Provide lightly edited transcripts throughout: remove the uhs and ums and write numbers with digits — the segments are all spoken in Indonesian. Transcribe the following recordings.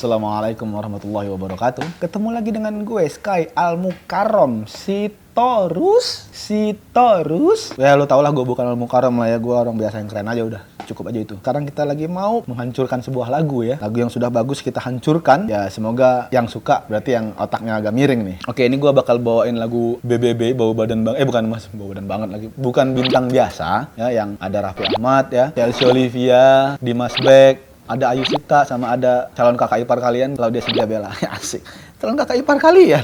Assalamualaikum warahmatullahi wabarakatuh. Ketemu lagi dengan gue Sky Al-Mukarram Sitorus. Ya lo tau lah gue bukan Al-Mukarram lah ya. Gue orang biasa yang keren aja udah. Cukup aja itu. Sekarang kita lagi mau menghancurkan sebuah lagu ya. Lagu yang sudah bagus kita hancurkan. Ya semoga yang suka berarti yang otaknya agak miring nih. Oke, ini gue bakal bawain lagu BBB Bau Badan Bang. Bukan mas, Bau Badan banget lagi. Bukan bintang biasa ya, yang ada Raffi Ahmad ya, Chelsea Olivia, Dimas Beck, ada Ayu Sita, sama ada calon kakak ipar kalian Claudia Cynthia Bella. Asik. Calon kakak ipar kalian.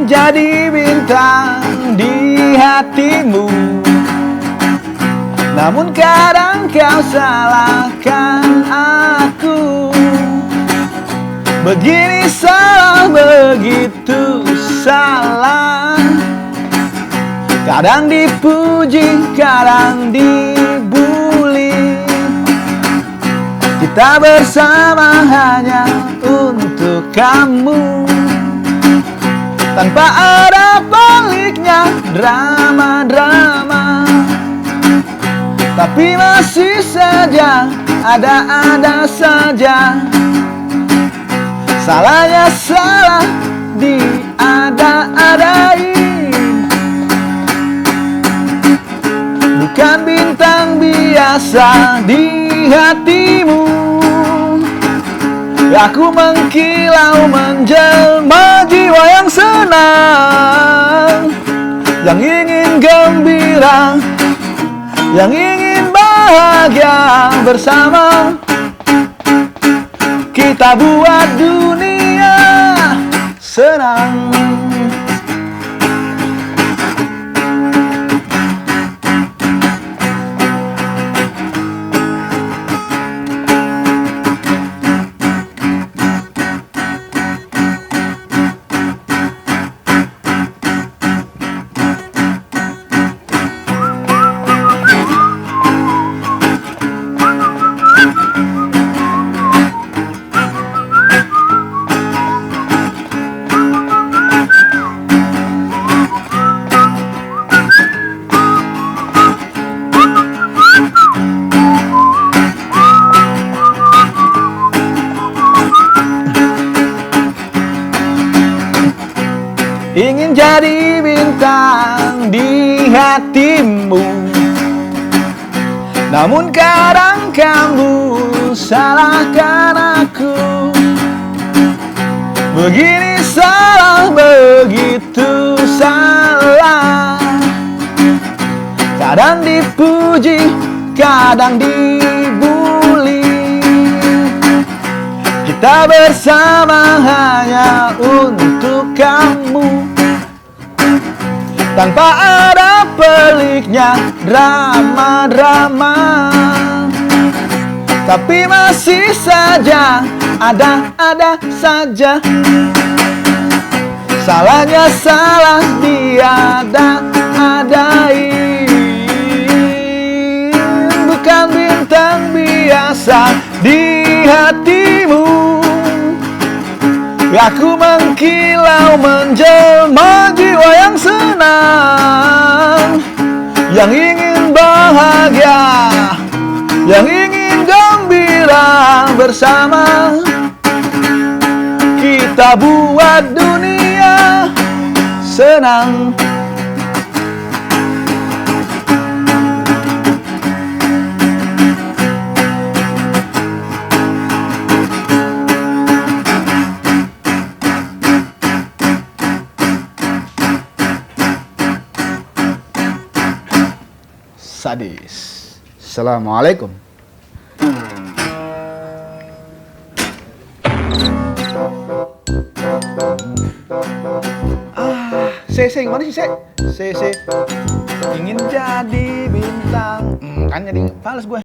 Jadi bintang di hatimu, namun kadang kau salahkan aku. Begini salah, begitu salah. Kadang dipuji, kadang dibully. Kita bersama hanya untuk kamu, tanpa ada baliknya drama-drama. Tapi masih saja ada saja. Salahnya salah diada-adain. Bukan bintang biasa di hatimu. Aku mengkilau menjelma jiwa yang senang, yang ingin gembira, yang ingin bahagia bersama. Kita buat dunia senang. Ingin jadi bintang di hatimu, namun kadang kamu salahkan aku. Begini salah, begitu salah. Kadang dipuji, kadang dibully. Kita bersama hanya untuk kamu, tanpa ada peliknya drama-drama. Tapi masih saja ada saja. Salahnya salah diada-adain. Bukan bintang biasa di hatimu. Aku mengkilau menjelma jiwa yang senang, yang ingin bahagia, yang ingin gembira bersama. Kita buat dunia senang. Sadis. Assalamualaikum. gimana sih, C ingin jadi bintang. Kan jadi fals gue.